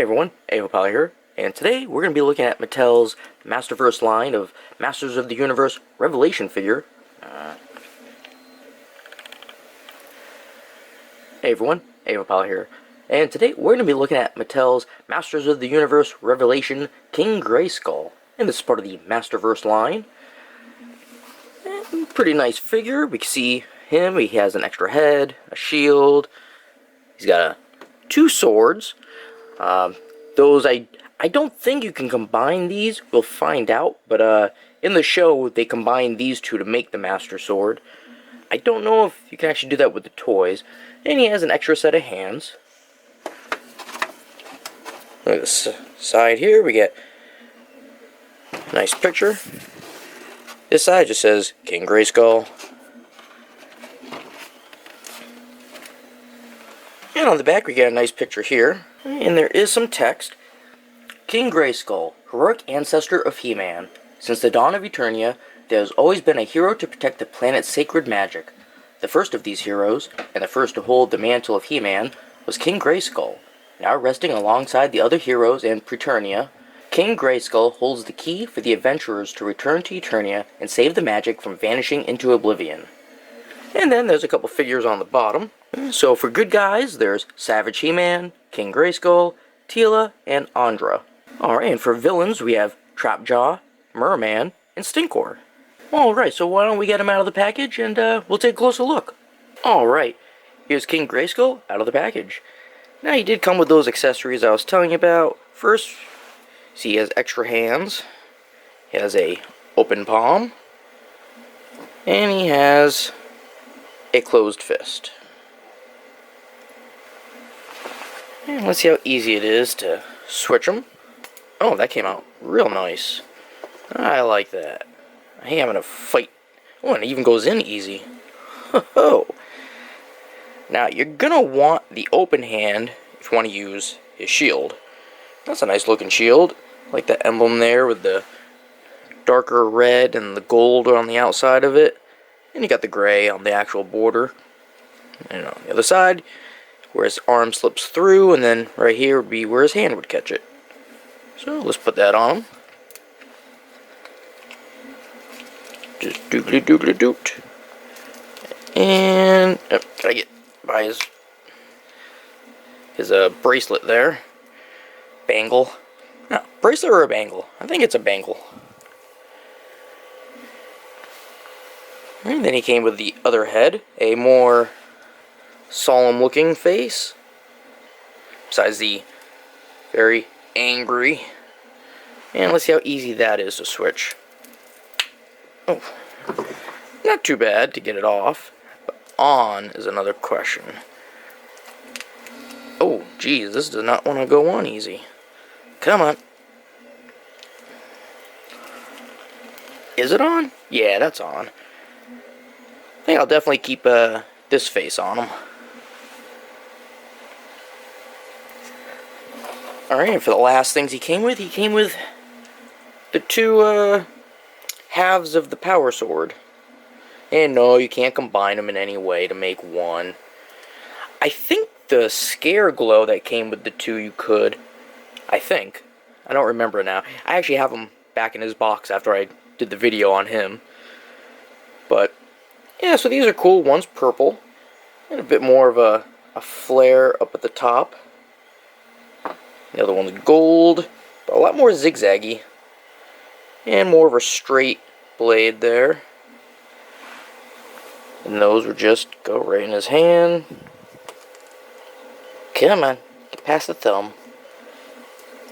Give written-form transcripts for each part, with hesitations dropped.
Hey everyone, Avapal here, and today we're going to be looking at Mattel's Masterverse line of Masters of the Universe Revelation figure. Hey everyone, Avapal here, and today we're going to be looking at Mattel's Masters of the Universe Revelation King Grayskull, and this is part of the Masterverse line. Pretty nice figure. We can see him. He has an extra head, a shield. He's got two swords. Those I don't think you can combine these. We'll find out. But in the show, they combine these two to make the Master Sword. I don't know if you can actually do that with the toys. And he has an extra set of hands. Look at this side here. We get a nice picture. This side just says King Grayskull. And on the back we get a nice picture here. And there is some text. King Grayskull, heroic ancestor of He-Man. Since the dawn of Eternia, there has always been a hero to protect the planet's sacred magic. The first of these heroes, and the first to hold the mantle of He-Man, was King Grayskull. Now resting alongside the other heroes in Preternia, King Grayskull holds the key for the adventurers to return to Eternia and save the magic from vanishing into oblivion. And then there's a couple figures on the bottom. So for good guys, there's Savage He-Man, King Grayskull, Teela, and Andra. Alright, and for villains, we have Trapjaw, Merman, and Stinkor. Alright, so why don't we get him out of the package and we'll take a closer look. Alright, here's King Grayskull out of the package. Now he did come with those accessories I was telling you about. First, see, he has extra hands. He has a open palm. And he has a closed fist. And let's see how easy it is to switch them. Oh, that came out real nice. I like that. I hate having to fight. Oh, and it even goes in easy. Ho-ho! Now, you're gonna want the open hand if you want to use his shield. That's a nice looking shield. I like the emblem there with the darker red and the gold on the outside of it. And you got the gray on the actual border. And on the other side, where his arm slips through, and then right here would be where his hand would catch it. So let's put that on him. Just doodly doodly doot. And gotta get by his bracelet there. Bangle. No, bracelet or a bangle? I think it's a bangle. And then he came with the other head, a more solemn looking face, besides the very angry. And let's see how easy that is to switch. Oh, not too bad to get it off, but on is another question. Oh geez, this does not want to go on easy. Come on. Is it on? Yeah, that's on. I think I'll definitely keep this face on him. Alright, and for the last things he came with the two halves of the power sword. And no, you can't combine them in any way to make one. I think the scare glow that came with the two you could. I think. I don't remember now. I actually have him back in his box after I did the video on him. But yeah, so these are cool. One's purple, and a bit more of a flare up at the top. The other one's gold, but a lot more zigzaggy, and more of a straight blade there. And those would just go right in his hand. Come on, get past the thumb.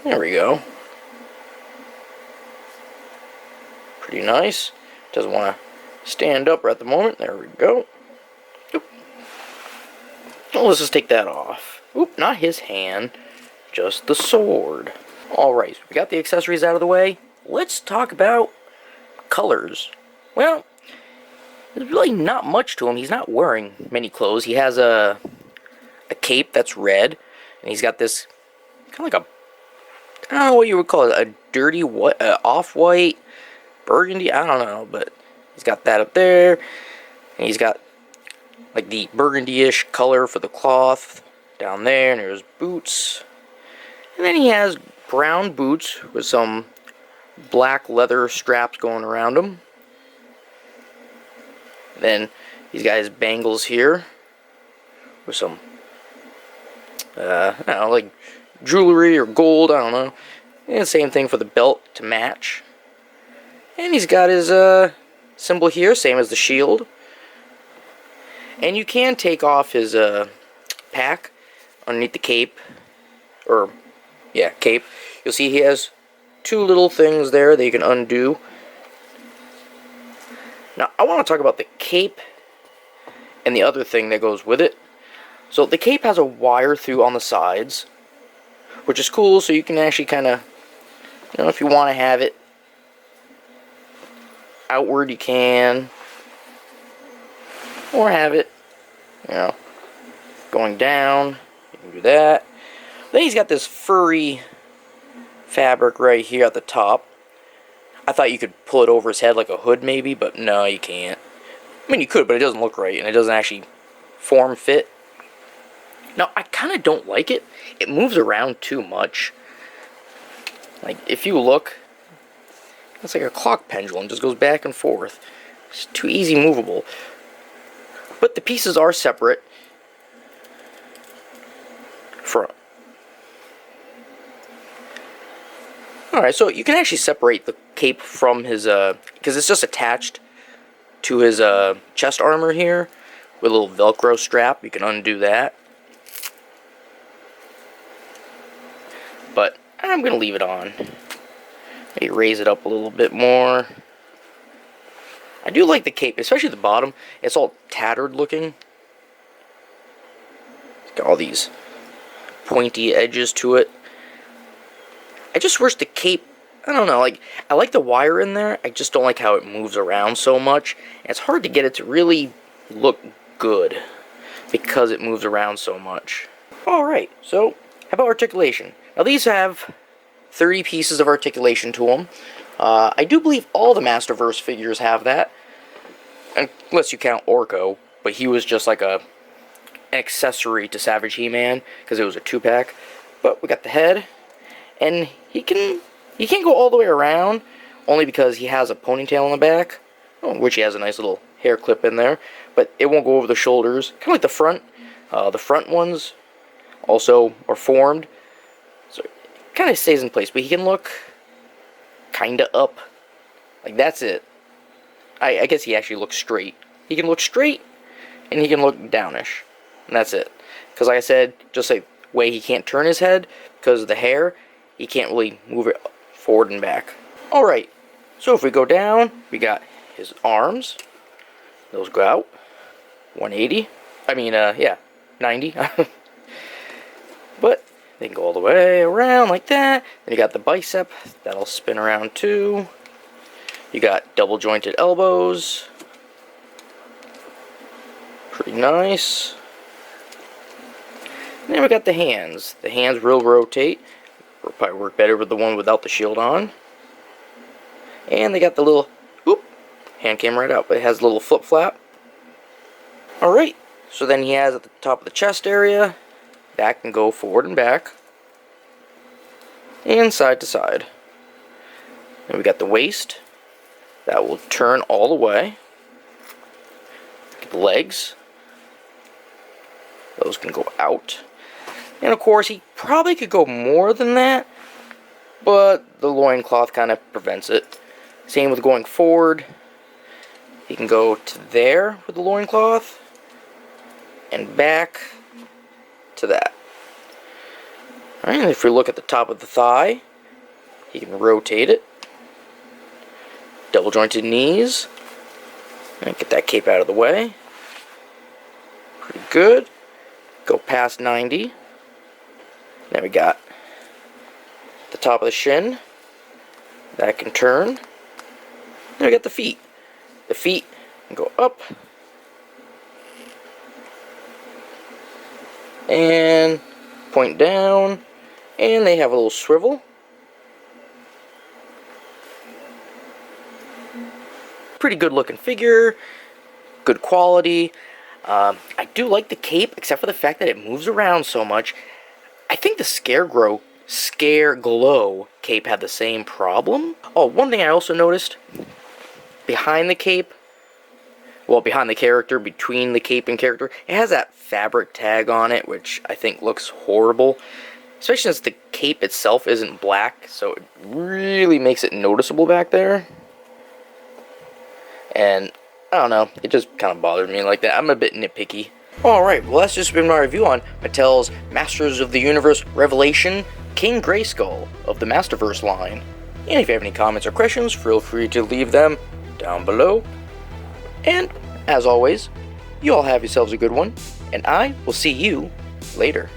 There we go. Pretty nice. Doesn't want to stand up right at the moment. There we go. Oop. Well, let's just take that off. Oop, not his hand, just the sword. Alright, so we got the accessories out of the way. Let's talk about colors. Well, there's really not much to him. He's not wearing many clothes. He has a cape that's red, and he's got this kind of like I don't know what you would call it, a dirty what, off-white, burgundy, I don't know, but he's got that up there, and he's got like the burgundy-ish color for the cloth down there, and there's boots, And then he has brown boots with some black leather straps going around them. Then he's got his bangles here with some, I don't know, like jewelry or gold, I don't know. And same thing for the belt to match. And he's got his symbol here, same as the shield. And you can take off his pack underneath the cape, or yeah, cape. You'll see he has two little things there that you can undo. Now, I want to talk about the cape and the other thing that goes with it. So the cape has a wire through on the sides, which is cool, so you can actually kind of, you know, if you want to have it outward, you can, or have it, you know, going down, you can do that. Then he's got this furry fabric right here at the top. I thought you could pull it over his head like a hood maybe, but no, you can't. I mean, you could, but it doesn't look right, and it doesn't actually form fit. Now, I kind of don't like it. It moves around too much. Like, if you look, it's like a clock pendulum, just goes back and forth. It's too easy movable. But the pieces are separate. Alright, so you can actually separate the cape from his, because it's just attached to his chest armor here with a little Velcro strap. You can undo that. But I'm going to leave it on. Maybe raise it up a little bit more. I do like the cape, especially the bottom. It's all tattered looking. It's got all these pointy edges to it. I just wish the cape, I don't know, like, I like the wire in there, I just don't like how it moves around so much. And it's hard to get it to really look good because it moves around so much. Alright, so, how about articulation? Now these have 30 pieces of articulation to them. I do believe all the Masterverse figures have that, unless you count Orko, but he was just like an accessory to Savage He-Man, because it was a 2-pack. But we got the head. And he can't go all the way around, only because he has a ponytail in the back, which he has a nice little hair clip in there, but it won't go over the shoulders, kind of like the front. The front ones also are formed, so it kind of stays in place, but he can look kind of up. Like, that's it. I guess he actually looks straight. He can look straight, and he can look downish, and that's it. Because like I said, just like the way he can't turn his head, because of the hair, he can't really move it forward and back. Alright, so if we go down, we got his arms. Those go out. 180. I mean, yeah, 90. But they can go all the way around like that. Then you got the bicep. That'll spin around too. You got double jointed elbows. Pretty nice. And then we got the hands. The hands will rotate. Will probably work better with the one without the shield on. And they got the little, whoop, hand came right out, but it has a little flip flap. Alright, so then he has at the top of the chest area, that can go forward and back, and side to side. Then we got the waist, that will turn all the way. The legs, those can go out. And of course, he probably could go more than that, but the loincloth kind of prevents it. Same with going forward. He can go to there with the loincloth, and back to that. Alright, and if we look at the top of the thigh, he can rotate it. Double jointed knees. And get that cape out of the way. Pretty good. Go past 90. Then we got the top of the shin. That can turn. Then we got the feet. The feet can go up. And point down. And they have a little swivel. Pretty good looking figure. Good quality. I do like the cape, except for the fact that it moves around so much. I think the Scarecrow Scare Glow cape had the same problem. Oh, one thing I also noticed, behind the cape, well, behind the character, between the cape and character, it has that fabric tag on it, which I think looks horrible. Especially since the cape itself isn't black, so it really makes it noticeable back there. And, I don't know, it just kind of bothered me like that. I'm a bit nitpicky. Alright, well that's just been my review on Mattel's Masters of the Universe Revelation King Grayskull of the Masterverse line. And if you have any comments or questions, feel free to leave them down below. And, as always, you all have yourselves a good one, and I will see you later.